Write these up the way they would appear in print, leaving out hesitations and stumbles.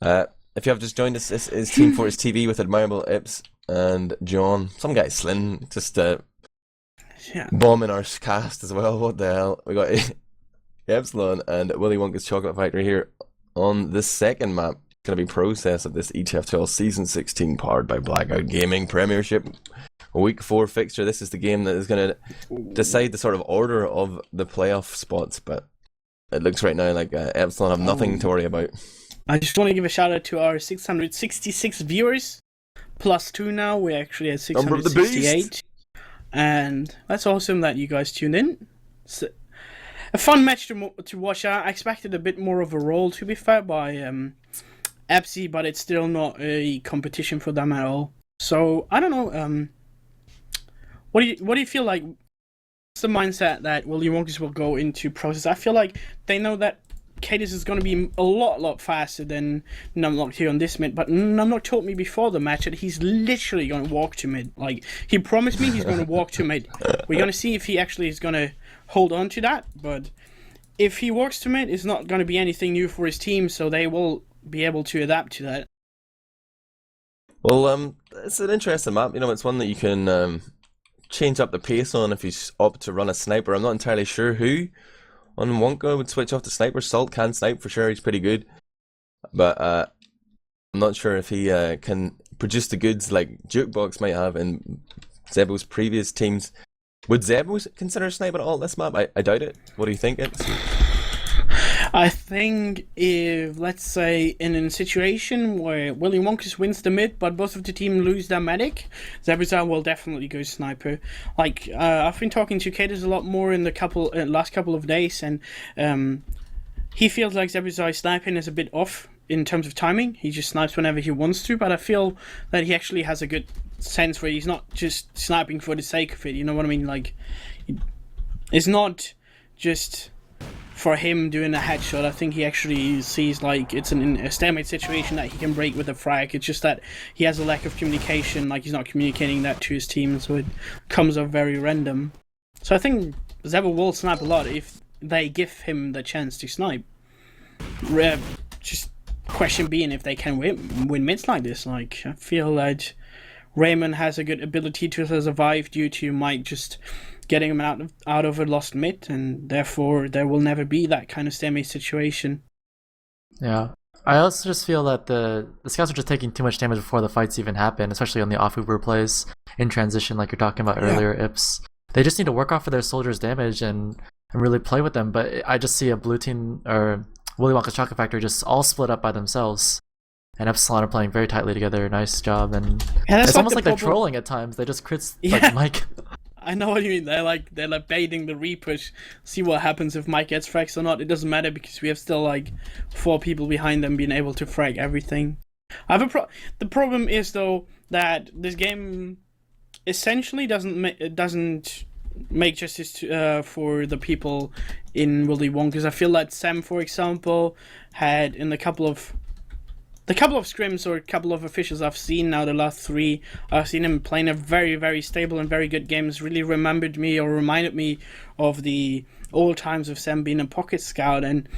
If you have just joined us, this is Team Fortress TV with Admirable, Ips, and John. Some guy, Slin, just Yeah. bombing our cast as well. What the hell? We got Epsilon and Willy Wonka's Chocolate Factory here on the second map. Going to be process of this ETF2L Season 16 powered by Blackout Gaming Premiership Week 4 fixture. This is the game that is going to decide the sort of order of the playoff spots, but it looks right now like Epsilon have nothing to worry about. I just want to give a shout out to our 666 viewers, plus 2 now. We're actually at Number of the beast. 668. And that's awesome that you guys tuned in. It's a fun match to watch. I expected a bit more of a role, to be fair, by Epsi, but it's still not a competition for them at all. So, I don't know. What do you feel like? What's the mindset that Willy Wonkas will go into process? I feel like they know that Cadis is going to be a lot faster than Numlock here on this mid, but Numlock told me before the match that he's literally going to walk to mid. Like, he promised me he's going to walk to mid. We're going to see if he actually is going to hold on to that, but if he walks to mid, it's not going to be anything new for his team, so they will be able to adapt to that. Well, it's an interesting map. You know, it's one that you can change up the pace on if you opt to run a sniper. I'm not entirely sure who on Wonka would switch off to sniper. Salt can snipe for sure, he's pretty good. But I'm not sure if he can produce the goods like Jukebox might have in Zebo's previous teams. Would Zebo consider sniping at all this map? I doubt it. What do you think? I think if, let's say, in a situation where Willy Wonkas wins the mid, but both of the team lose their medic, Zebuzar will definitely go sniper. Like, I've been talking to Cadis a lot more in the last couple of days, and he feels like Zebuzar's sniping is a bit off in terms of timing. He just snipes whenever he wants to, but I feel that he actually has a good sense where he's not just sniping for the sake of it, you know what I mean? Like, it's not just for him doing a headshot. I think he actually sees like it's a stalemate situation that he can break with a frag. It's just that he has a lack of communication, like he's not communicating that to his team, so it comes up very random. So I think Zebo will snipe a lot if they give him the chance to snipe. Just question being if they can win mids like this. Like, I feel that Raymond has a good ability to survive due to Mike just getting him out of a lost mid, and therefore there will never be that kind of stalemate situation. Yeah. I also just feel that the scouts are just taking too much damage before the fights even happen, especially on the off-Uber plays in transition like you're talking about earlier, Ips. They just need to work off of their soldiers' damage and really play with them, but I just see a blue team, or Willy Wonka's Chocolate Factory, just all split up by themselves. And Epsilon are playing very tightly together. Nice job. And it's almost like they're trolling at times. They just crits like Mike. I know what you mean. They're like baiting the repush, see what happens if Mike gets frags or not. It doesn't matter because we have still like 4 people behind them being able to frag everything. I have the problem is though that this game essentially doesn't make justice for the people in Willy Wonkas. I feel like Sam, for example, had in the couple of scrims or a couple of officials I've seen now, the last 3, I've seen him playing a very stable and very good games. Really reminded me of the old times of Sam being a pocket scout, and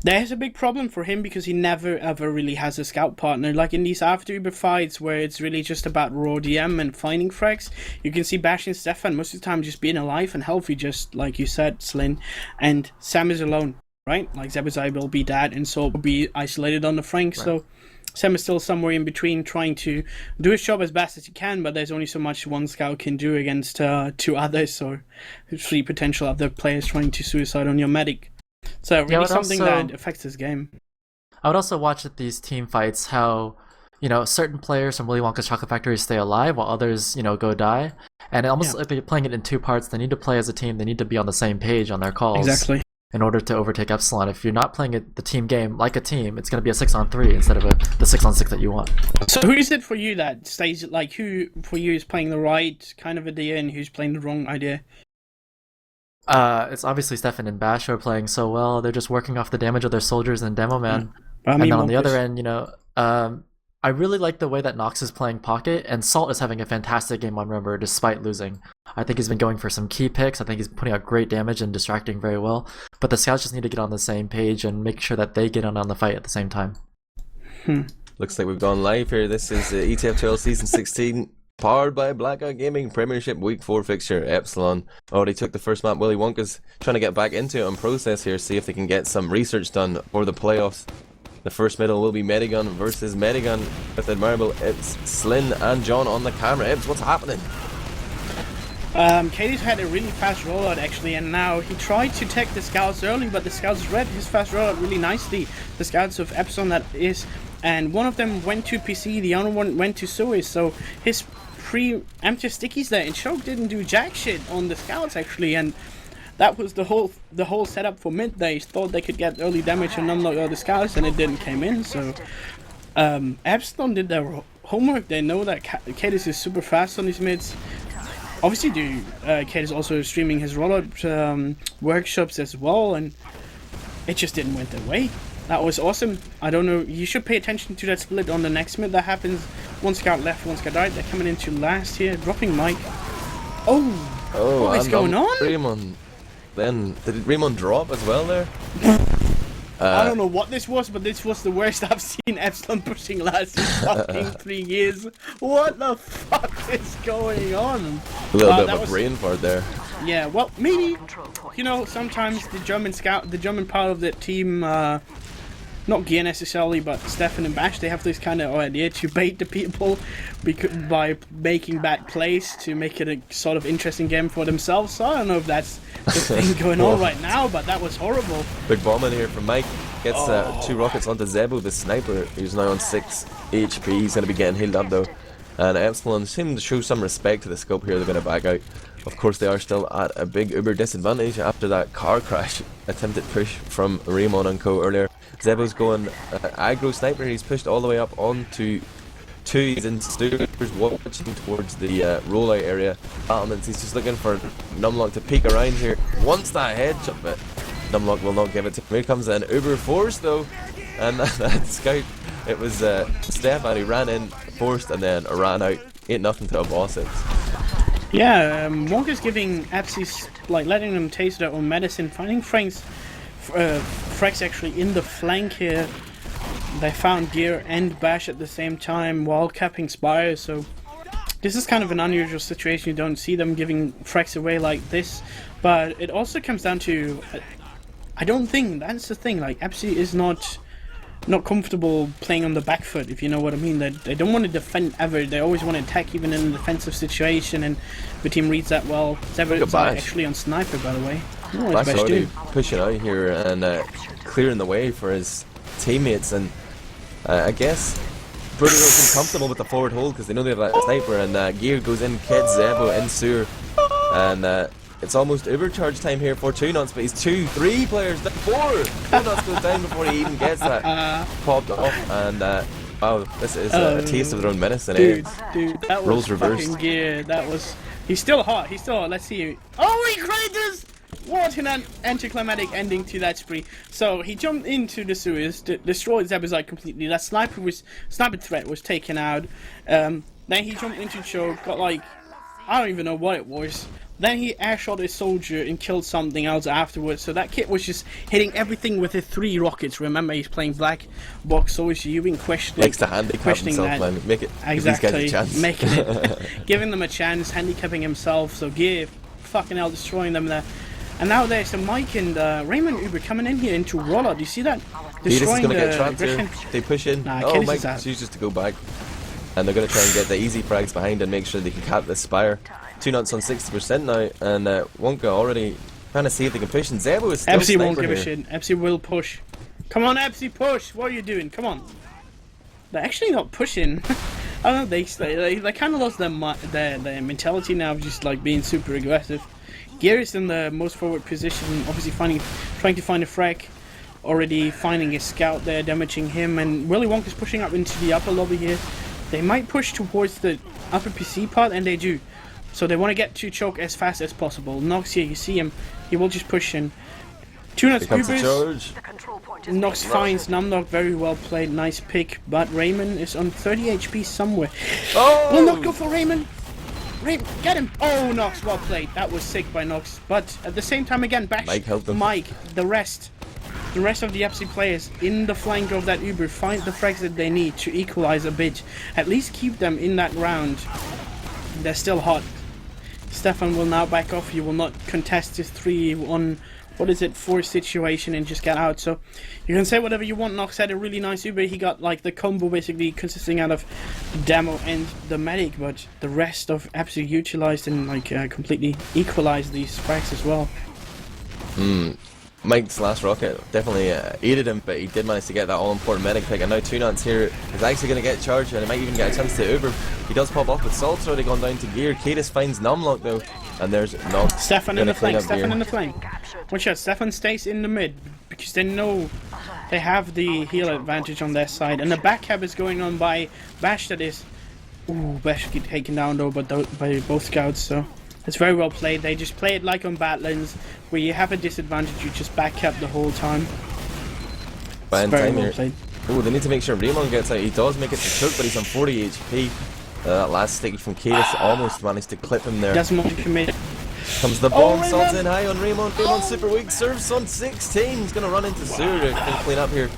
there's a big problem for him because he never ever really has a scout partner. Like in these after Uber fights where it's really just about raw DM and finding frags, you can see Bash and Stefan most of the time just being alive and healthy, just like you said, Slin, and Sam is alone. Right, like Zebuzai will be dead, and so will be isolated on the flank. Right. So Sam is still somewhere in between, trying to do his job as best as he can. But there's only so much one scout can do against 2 others or 3 potential other players trying to suicide on your medic. So really something that affects this game. I would also watch at these team fights how, you know, certain players from Willy Wonka's Chocolate Factory stay alive while others, you know, go die. And almost like they're playing it in 2 parts. They need to play as a team. They need to be on the same page on their calls. Exactly. In order to overtake Epsilon. If you're not playing the team game like a team, it's going to be a 6-on-3 instead of the 6-on-6 that you want. So who is it for you that stays, like, who for you is playing the right kind of idea and who's playing the wrong idea? It's obviously Stefan and Bash who are playing so well. They're just working off the damage of their soldiers and Demo Man. And then on the other end, you know, I really like the way that Nox is playing Pocket, and Salt is having a fantastic game on Rumber despite losing. I think he's been going for some key picks. I think he's putting out great damage and distracting very well. But the scouts just need to get on the same page and make sure that they get on the fight at the same time. Looks like we've gone live here. This is the ETF2L Season 16, powered by Blackout Gaming Premiership Week 4 fixture. Epsilon already took the first map. Willy Wonka's trying to get back into it on process here, see if they can get some research done for the playoffs. The first middle will be Medigun versus Medigun with Admirable, Ibs, Slin and Jon on the camera. Ibs, what's happening? Katie's had a really fast rollout actually, and now he tried to tech the scouts early, but the scouts read his fast rollout really nicely. The scouts of Epsilon, that is, and one of them went to PC, the other one went to Suez, so his pre-empty stickies there, and Choke didn't do jack shit on the scouts actually, and that was the whole setup for mid. They thought they could get early damage and unlock all the scouts, and it didn't came in, so Epsilon did their homework. They know that Katie is super fast on his mids. Obviously, Kate is also streaming his rollout workshops as well, and it just didn't went their way. That was awesome. I don't know, you should pay attention to that split on the next mid that happens. One scout left, one scout right. They're coming into last here, dropping Mike. What is going on? Raymond. Then, did Raymond drop as well there? I don't know what this was, but this was the worst I've seen Epsilon pushing last fucking 3 years. What the fuck is going on? A little bit of a brain fart there. Yeah, well, maybe, you know, sometimes the German part of the team, not Gear necessarily, but Stefan and Bash, they have this kind of idea to bait the people by making bad plays to make it a sort of interesting game for themselves. So I don't know if that's the thing going on right now, but that was horrible. Big bomb in here from Mike. Gets 2 rockets onto Zebo, the sniper, who's now on 6 HP. He's going to be getting healed up though. And Epsilon seem to show some respect to the scope here. They're going to back out. Of course, they are still at a big uber disadvantage after that car crash attempted push from Raymond and co earlier. Zebo's going aggro sniper. He's pushed all the way up onto 2. He's in Stewards, watching towards the rollout area. Battlements, he's just looking for Numlock to peek around here. Wants that headshot, but Numlock will not give it to him. Here comes an uber force though, and that scout, it was Stefan who ran in, forced, and then ran out. 8-0 to a boss. Yeah, Wonka's giving Epsi's, like, letting them taste their own medicine, finding Frank's Frax actually in the flank here. They found Gear and Bash at the same time while capping Spire, so this is kind of an unusual situation. You don't see them giving Frax away like this, but it also comes down to, I don't think, that's the thing, like, Epsi is not comfortable playing on the back foot, if you know what I mean. They don't want to defend ever. They always want to attack even in a defensive situation, and the team reads that well. Zever's actually on sniper, by the way. Bash already pushing out here and clearing the way for his teammates, and I guess Bruder looks comfortable with the forward hold because they know they have a sniper, and Gear goes in, kids Zebo in sewer, and it's almost overcharge time here for 2-0, but he's 2-3 players, 4! 2-0 goes down before he even gets that popped off, and wow, this is a taste of their own medicine. Dude, that was roles reversed. fucking Gear. That was. He's still hot. Let's see. Oh, he craters! What an anticlimactic ending to that spree. So he jumped into the sewers, destroyed Zebazite completely. That sniper threat was taken out. Then he jumped into choke, got like, I don't even know what it was. Then he airshot a soldier and killed something else afterwards. So that kid was just hitting everything with his 3 rockets. Remember, he's playing black box, so you've been questioning. Likes to handicap himself, man. Make it. Exactly. Give these guys a chance. Making it, giving them a chance, handicapping himself. So Gear, fucking hell, destroying them there. And now there's a Mike and Raymond Uber coming in here into Roller. Do you see that? Destroying the get trapped here. They push in. Oh, Mike chooses to go back. And they're going to try and get the easy frags behind and make sure they can cap this Spire. 2-0 on 60% now, and Wonka already trying to see if they can push, and Zebo is still Epsi won't give here. a shit. Epsi will push. Come on, Epsi, push! What are you doing? Come on. They're actually not pushing. I don't know, they kind of lost their mentality now of just like being super aggressive. Gear is in the most forward position, obviously trying to find a frag. Already finding a scout there, damaging him, and Willy Wonka's pushing up into the upper lobby here. They might push towards the upper PC part, and they do. So they want to get to choke as fast as possible. Nox here, you see him. He will just push in. 2-0 Ubers. Nox finds Numlock, very well played, nice pick. But Raymond is on 30 HP somewhere. Oh! Will not go for Raymond. Get him! Oh, Nox, well played. That was sick by Nox. But at the same time again, Bash, Mike helped him. Mike, the rest. the rest of the FC players in the flank of that Uber find the frags that they need to equalize a bit. At least keep them in that round. They're still hot. Stefan will now back off. He will not contest his 3-1, what is it, 4 situation and just get out. So you can say whatever you want. Nox had a really nice Uber. He got like the combo basically consisting out of the demo and the medic, but the rest of absolutely utilized and like completely equalized these frags as well. Mike's last rocket definitely aided him, but he did manage to get that all-important medic pick, and now 2nuts here is actually going to get charged, and he might even get a chance to Uber. He does pop off, but Salt's already gone down to gear. Cadis finds Numlock though, and there's Nox. Stefan in the flank, Stefan in the flank. Watch out, Stefan stays in the mid, because they know they have the heal advantage on their side, and the back cab is going on by Bash that is... Ooh, Bash get taken down though by both scouts, so... It's very well played. They just play it like on Badlands, where you have a disadvantage, you just back up the whole time. It's very well played. Oh, they need to make sure Raymond gets out. He does make it to Choke, but he's on 40 HP. That last sticky from Cadis almost managed to clip him there. Doesn't want to commit. Comes the bomb, Salt's in high on Raymond. Raymond super weak, serves on 16. He's going to run into Sewer to clean up here.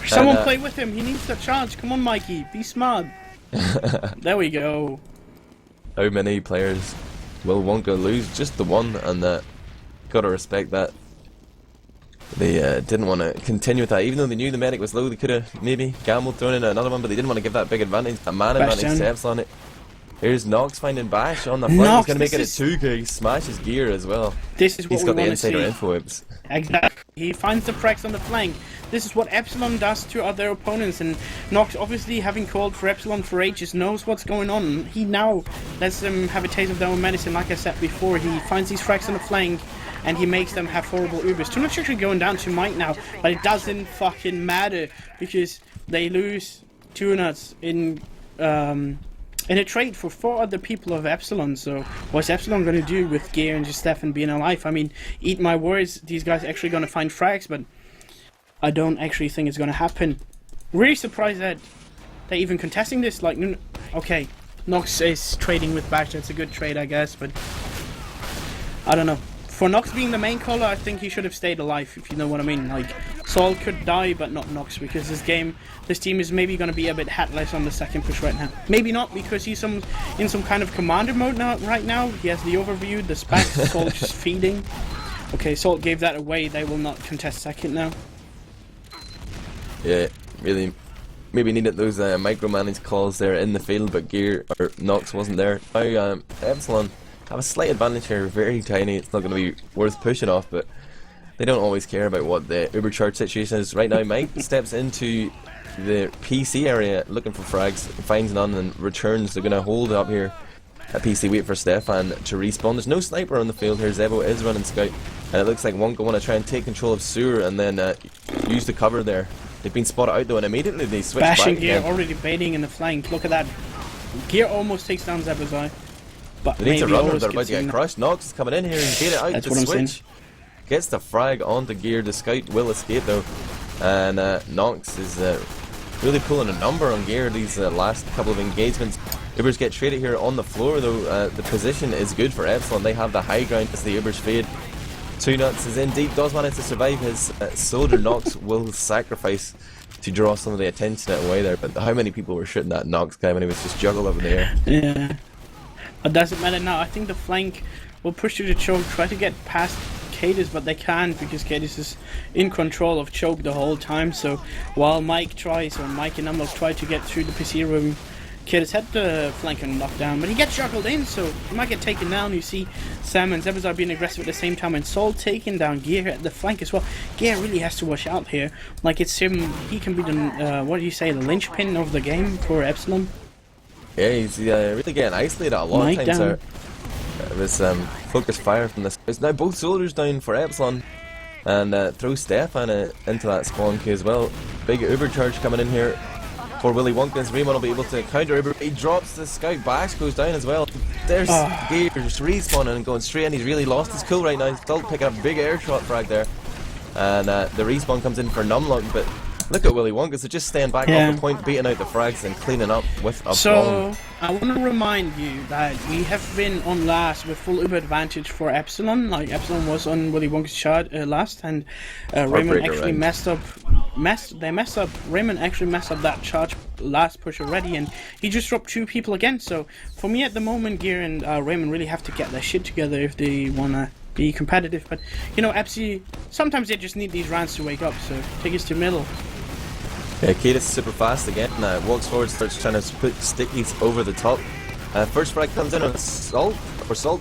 Someone play with him. He needs the charge. Come on, Mikey. Be smart. There we go. How many players will Wonka lose? Just the one, and gotta respect that. They didn't want to continue with that, even though they knew the medic was low. They could have maybe gambled, thrown in another one, but they didn't want to give that big advantage, a man advantage to Epsilon. Here's Nox finding Bash on the flank. He's gonna make it at 2k. He smashes gear as well. This is what he's got we the want to see. insider info whips. Exactly. He finds the frags on the flank. This is what Epsilon does to other opponents, and Nox, obviously having called for Epsilon for ages, knows what's going on. He now lets them have a taste of their own medicine. Like I said before, he finds these frags on the flank and he makes them have horrible Ubers. 2nuts actually going down to Mike now, but it doesn't fucking matter because they lose 2nuts in a trade for 4 other people of Epsilon. So what's Epsilon going to do with Gear and just Stefan being alive? I mean, eat my words, these guys are actually going to find frags, but I don't actually think it's going to happen. Really surprised that they're even contesting this. Like, okay, Nox is trading with Bash, that's a good trade I guess, but I don't know. For Nox being the main caller, I think he should have stayed alive, if you know what I mean. Like, Saul could die, but not Nox, because this team is maybe going to be a bit hatless on the second push right now. Maybe not, because he's in some kind of commander mode right now. He has the overview, the specs, Saul just feeding. Okay, Salt gave that away, they will not contest second now. Yeah, really, maybe needed those micromanage calls there in the field, but Gear or Nox wasn't there. Now Epsilon have a slight advantage here, very tiny. It's not going to be worth pushing off, but they don't always care about what the Ubercharge situation is. Right now, Mike steps into the PC area looking for frags, finds none, and returns. They're going to hold up here at PC, wait for Stefan to respawn. There's no sniper on the field here. Zebo is running scout, and it looks like Wonka want to try and take control of Sewer and then use the cover there. They've been spotted out though, and immediately they switch Bashing back Gear again. already baiting in the flank. Look at that. Gear almost takes down Zebo's eye. But They need to run, or they're almost about to get crushed. Nox is coming in here and get it out. That's The what I'm saying. switch gets the frag onto Gear. The scout will escape though, and Nox is really pulling a number on Gear these last couple of engagements. Ubers get traded here on the floor though. The position is good for Epsilon. They have the high ground as the Ubers fade. 2nuts is in deep, does manage to survive his soldier. Nox will sacrifice to draw some of the attention away there, but how many people were shooting that Nox guy when he was just juggled up in the air? Yeah. It doesn't matter now. I think the flank will push through the choke, try to get past Cadis, but they can't because Cadis is in control of choke the whole time. So while Mike and Unlock try to get through the PC room, Cadis had the flank and knockdown, but he gets juggled in, so he might get taken down. You see Sam and Zebazar being aggressive at the same time, and Sol taking down Gear at the flank as well. Gear really has to watch out here. Like, it's him, he can be the, what do you say, the linchpin of the game for Epsilon. Yeah, he's really getting isolated a lot Mike of times down. there. This focused fire from this. It's now both soldiers down for Epsilon, and throw Stefan into that spawn queue as well. Big Uber charge coming in here for Willy Wonkas. Raymond will be able to counter Uber. He drops the scout. Bash goes down as well. There's Gear just respawning and going straight in. He's really lost his cool right now. He's still picking up a big air shot frag there. And the respawn comes in for Numlock, but Look at Willy Wonkas, they're just staying back Yeah. off the point, beating out the frags and cleaning up with a bomb. So, I want to remind you that we have been on last with full Uber advantage for Epsilon. Like, Epsilon was on Willy Wonka's chart last, and Raymond Heartbreaker, actually right? They messed up. Raymond actually messed up that charge last push already, and he just dropped 2 people again. So, for me at the moment, Gear and Raymond really have to get their shit together if they want to be competitive. But, you know, Epsi, sometimes they just need these rounds to wake up, so take us to middle. Yeah, Kate is super fast again. Walks forward, starts trying to put stickies over the top. First frag comes in on Salt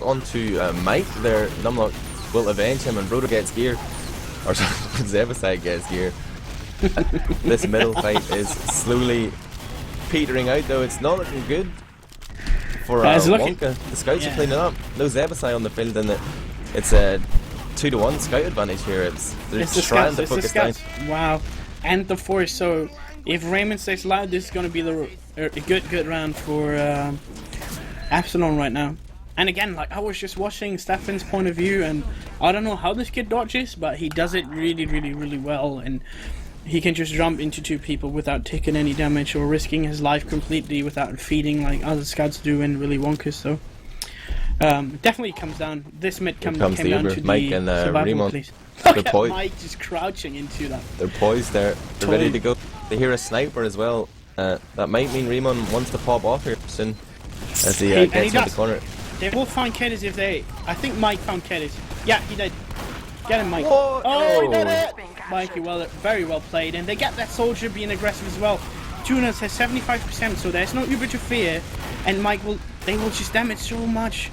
onto Mike. There, Numlock will avenge him, and Broder gets gear. Or sorry, Zebasai gets gear. This middle fight is slowly petering out, though. It's not looking good for Wonka. The scouts are cleaning up. No Zebasai on the field, and it's a 2-to-1 scout advantage here. They're trying to focus down. Wow. And the force. So if Raymond stays alive, this is going to be a good round for Epsilon right now. And again, like, I was just watching Stefan's point of view, and I don't know how this kid dodges, but he does it really, really, really well, and he can just jump into 2 people without taking any damage or risking his life completely without feeding like other scouts do in Willy Wonka. So definitely comes down. This mid came down to Mike the and survival, Raymond. please. They're Look at poised. Mike just crouching into that. They're poised there. They're ready to go. They hear a sniper as well. That might mean Raymond wants to pop off here soon as he gets in the corner. They will find Kedis if they... I think Mike found Kedis. Yeah, he did. Get him, Mike. Whoa, oh, he no. did it! Mikey, very well played. And they get that soldier being aggressive as well. Tunas has 75%, so there's no Uber to fear. And they will just damage so much.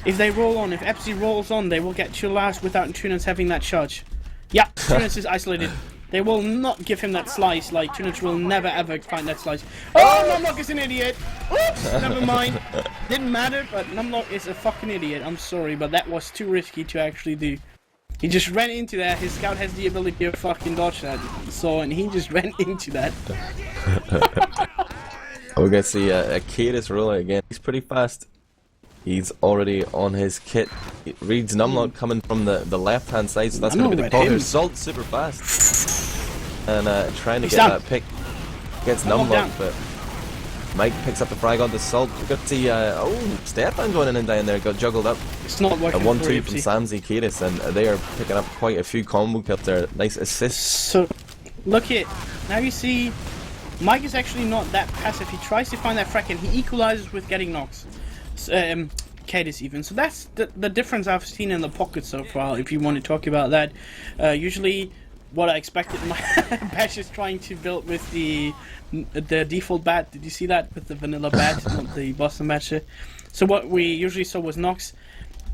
If they roll on, if Epsi rolls on, they will get 2 last without Tunas having that charge. Yeah, Tunas is isolated. They will not give him that slice. Like, Tunas will never ever find that slice. Oh, Numlock is an idiot! Oops, never mind. Didn't matter, but Numlock is a fucking idiot. I'm sorry, but that was too risky to actually do. He just ran into that. His scout has the ability to fucking dodge that. So, and he just ran into that. We're gonna see a Cadis roller again. He's pretty fast. He's already on his kit. It reads Numlock coming from the left hand side, so that's going to be the call here. Salt's super fast. And trying to get that pick against Numlock, but Mike picks up the frag onto Salt. We've got the, Stefan going in and down there, got juggled up. It's not working. A 1-2 from Samsy Cadis, and they are picking up quite a few combo kills there. Nice assists. So, look at, now you see, Mike is actually not that passive. He tries to find that frag and he equalizes with getting knocks. Cadis even. So that's the difference I've seen in the pocket so far, if you want to talk about that. Usually what I expected my Bash is trying to build with the default bat. Did you see that? With the vanilla bat, not the Boston matcher. So what we usually saw was Nox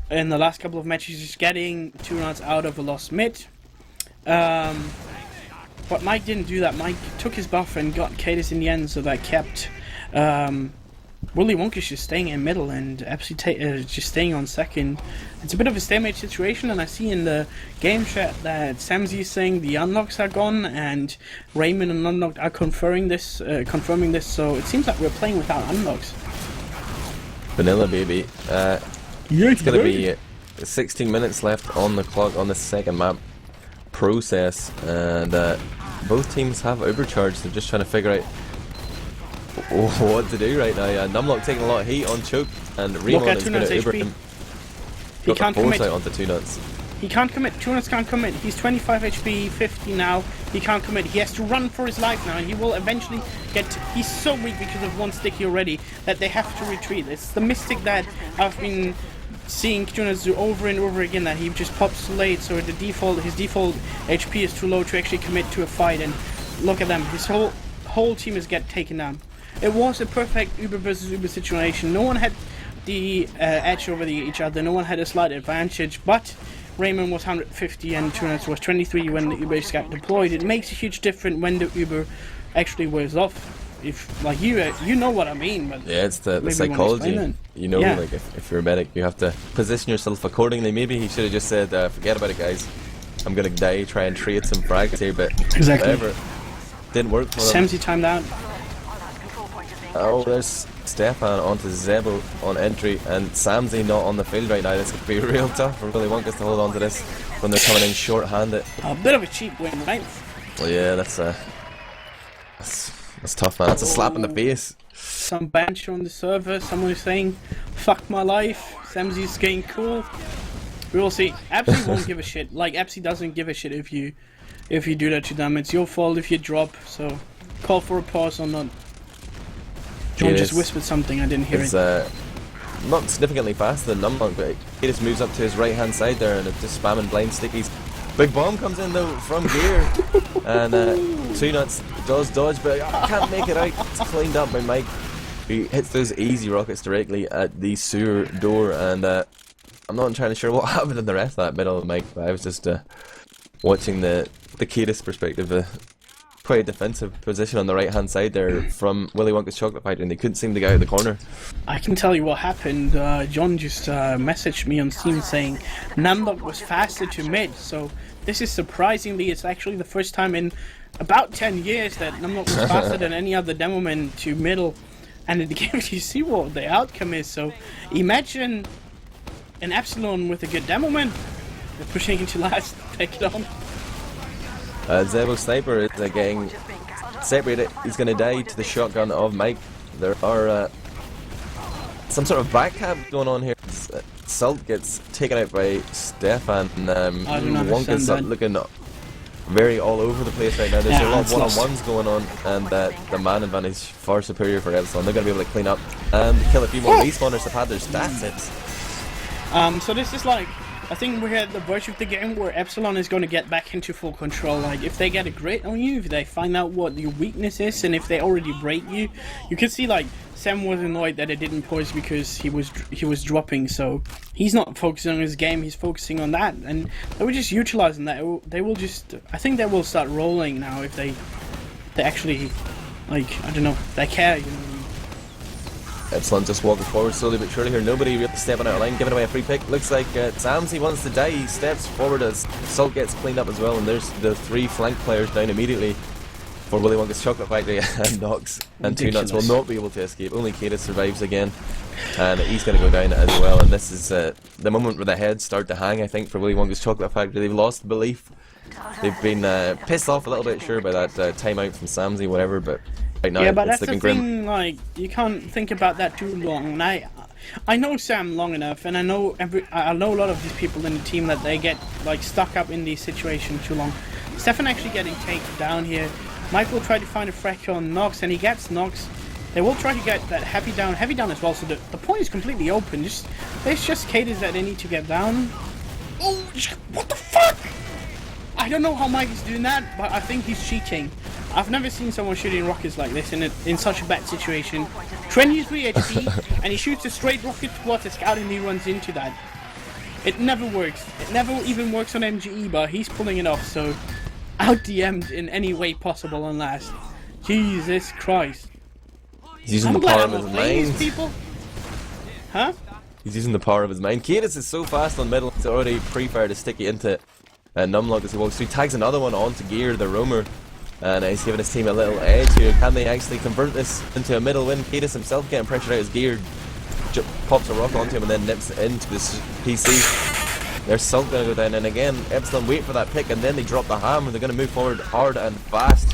in the last couple of matches just getting 2 rounds out of a lost mid. But Mike didn't do that. Mike took his buff and got Cadis in the end, so that kept Willy Wonka's just staying in middle and Epsi just staying on second. It's a bit of a stalemate situation, and I see in the game chat that Samzy is saying the unlocks are gone, and Raymond and Unlocked are confirming this. So it seems like we're playing without unlocks. Vanilla, baby. It's going to be 16 minutes left on the clock on the second map process, and both teams have overcharged. They're just trying to figure out what to do right now. Numlock taking a lot of heat on Choke, and Remon is going to Uber him. He can't commit. Onto 2 nuts. He can't commit. 2 nuts can't commit. He's 25 HP, 50 now. He can't commit. He has to run for his life now, and he will eventually get. He's so weak because of 1 sticky already that they have to retreat. It's the mystic that I've been seeing Tunas do over and over again, that he just pops late, so his default HP is too low to actually commit to a fight. And look at them. His whole team is get taken down. It was a perfect Uber versus Uber situation. No one had the edge over each other. No one had a slight advantage, but Raymond was 150 and Tunas was 23 when the Uber got deployed. It makes a huge difference when the Uber actually wears off. If, like, you know what I mean. But yeah, it's the psychology. You know, like if you're a medic, you have to position yourself accordingly. Maybe he should have just said, forget about it, guys. I'm gonna die, try and trade some frags here, but whatever. Didn't work for them. Samzy timed out. Oh, there's Stefan onto Zebo on entry, and Samzy not on the field right now. This could be real tough for Willy Wonkas to hold on to this when they're coming in short-handed. A bit of a cheap win, right? Well, yeah, that's tough, man. That's a slap in the face. Some banter on the server. Someone is saying, "Fuck my life." Samsy's getting cool. We will see. Epsi won't give a shit. Like Epsi doesn't give a shit if you do that to them. It's your fault if you drop. So call for a pause or not. John just whispered something. I didn't hear it. Not significantly faster than Numlock, but he just moves up to his right hand side there and it's just spamming blind stickies. Big bomb comes in though from gear, and 2nuts does dodge, but can't make it out. It's cleaned up by Mike. He hits those easy rockets directly at the sewer door, and I'm not entirely sure what happened in the rest of that middle, Mike. But I was just watching the Kadis perspective. Quite a defensive position on the right hand side there from Willy Wonka's Chocolate Factory, and they couldn't seem to get out of the corner. I can tell you what happened. John just messaged me on Steam saying Numlock was faster to mid, so this is surprisingly, it's actually the first time in about 10 years that Numlock was faster than any other demoman to middle, and in the game you see what the outcome is. So imagine an Epsilon with a good demoman. They're pushing into last, take it on. Zebo Sniper is getting separated. He's going to die to the shotgun of Mike. There are some sort of backcap going on here. Salt gets taken out by Stefan. Wonka's looking very all over the place right now. There's a lot of one-on-ones going on, and the man advantage is far superior for Epsilon. They're going to be able to clean up and kill a few more respawners have had their stats hits. So this is like, I think we're at the verge of the game where Epsilon is going to get back into full control. Like, if they get a grit on you, if they find out what your weakness is, and if they already break you, you can see like Sam was annoyed that it didn't pause because he was dropping. So he's not focusing on his game; he's focusing on that, and they were just utilizing that. They will just, I think they will start rolling now if they actually, like, I don't know, they care. You know. Epsilon just walking forward slowly but surely here. Nobody really stepping out of line, giving away a free pick. Looks like Samsy wants to die. He steps forward as Salt gets cleaned up as well, and there's the 3 flank players down immediately for Willy Wonka's Chocolate Factory, and Nox and 2nuts will not be able to escape. Only Kadis survives again, and he's going to go down as well. And this is the moment where the heads start to hang, I think, for Willy Wonka's Chocolate Factory. They've lost belief. They've been pissed off a little bit, sure, by that timeout from Samsy, whatever, but right now, yeah, but it's that's the thing, like, you can't think about that too long. And I know Sam long enough, and I know a lot of these people in the team that they get like stuck up in these situations too long. Stefan actually getting taken down here. Mike will try to find a fracture on Nox, and he gets Nox. They will try to get that heavy down as well. So the point is completely open. There's just Kadis that they need to get down. Oh, what the fuck! I don't know how Mike is doing that, but I think he's cheating. I've never seen someone shooting rockets like this in such a bad situation. 23 HP, and he shoots a straight rocket towards a scout and he runs into that. It never works. It never even works on MGE, but he's pulling it off, so out-DM'd in any way possible on last. Jesus Christ. He's using the power of his mind. People. Huh? He's using the power of his mind. Kadis is so fast on middle, he's already pre-fired a sticky into Numlock as he walks through. Tags another one onto Gear, the roamer. And he's giving his team a little edge here. Can they actually convert this into a middle win? Kadis himself getting pressured out his gear. Pops a rock onto him and then nips it into this PC. There's Salt going to go down, and again, Epsilon wait for that pick, and then they drop the hammer. They're going to move forward hard and fast.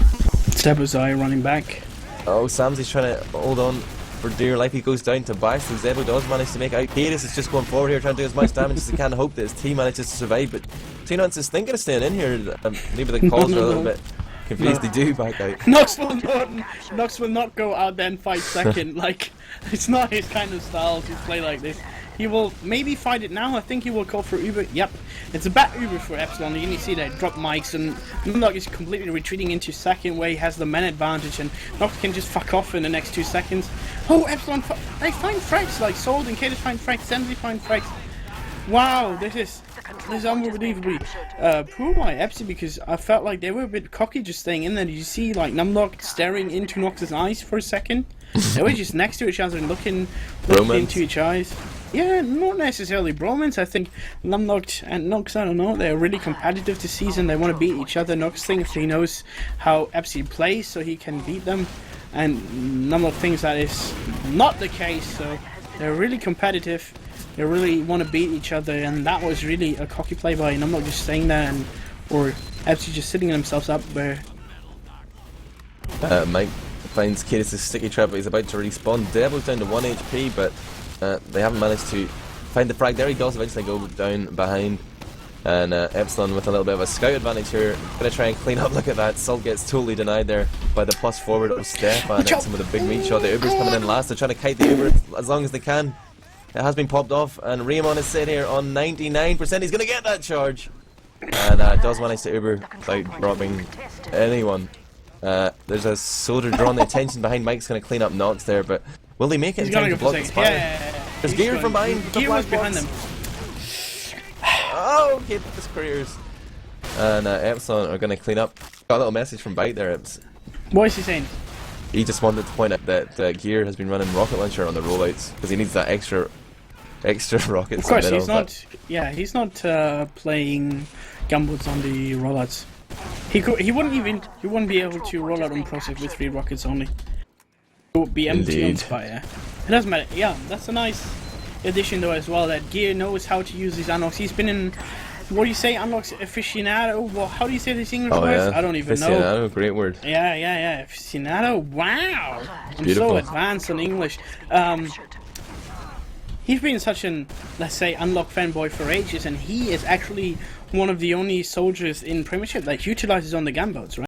Sebuzai running back. Oh, Samsy's trying to hold on for dear life. He goes down to bash, so Zebo does manage to make out. Kadis is just going forward here, trying to do as much damage as he can. Hope that his team manages to survive, but 2nuts is thinking of staying in here. Maybe the calls are a little bit confused. They do back out. Nox will not go out there and fight second. Like, it's not his kind of style to play like this. He will maybe fight it now. I think he will call for Uber. Yep, it's a bad Uber for Epsilon. You can see they drop mics, and Numlock is completely retreating into second, where he has the man advantage, and Nox can just fuck off in the next 2 seconds. Oh, Epsilon, they find frags, like Sold and Kadis find frags, Semsy find frags. Wow, this is unbelievably poor by Epsi, because I felt like they were a bit cocky just staying in there. Did you see like Numlock staring into Nox's eyes for a second? They were just next to each other and looking into each eyes. Yeah, not necessarily bromance. I think Numlock and Nox, I don't know, they're really competitive this season. They want to beat each other. Nox thinks he knows how Epsi plays, so he can beat them. And Numlock thinks that is not the case, so they're really competitive. They really want to beat each other, and that was really a cocky play by Numlock just staying there, or Epsi just sitting themselves up where Mike finds Cadis' sticky trap, but he's about to respawn. Devil's down to 1 HP, but they haven't managed to find the frag there. He does eventually go down behind. And Epsilon with a little bit of a scout advantage here. Gonna try and clean up. Look at that. Salt gets totally denied there by the plus forward of Stefan. And some of the big meat shot. The Uber's coming in last. They're trying to kite the Uber as long as they can. It has been popped off. And Raymond is sitting here on 99%. He's gonna get that charge. And does manage to Uber without dropping anyone. There's a soldier drawing the attention behind. Mike's gonna clean up Nox there, but will they make it in time to block the spire? Yeah. There's Gear from behind. Gear was behind them. Oh, okay, his careers. And Epsilon are going to clean up. Got a little message from Byte there, Eps. What is he saying? He just wanted to point out that Gear has been running rocket launcher on the rollouts because he needs that extra rockets. Of course, he's not. Yeah, he's not playing gumboots on the rollouts. He wouldn't be able to roll out on Process with 3 rockets only. It would be empty on Spire. It doesn't matter. Yeah, that's a nice addition though as well. That Gear knows how to use these unlocks. He's been in. What do you say? Unlocks aficionado? Well, how do you say this English words? I don't even know. Aficionado, great word. Yeah. Aficionado. Wow. I'm Beautiful. so advanced on English. He's been such an, let's say, unlock fanboy for ages, and he is actually one of the only soldiers in Premiership that utilizes on the gunboats, right?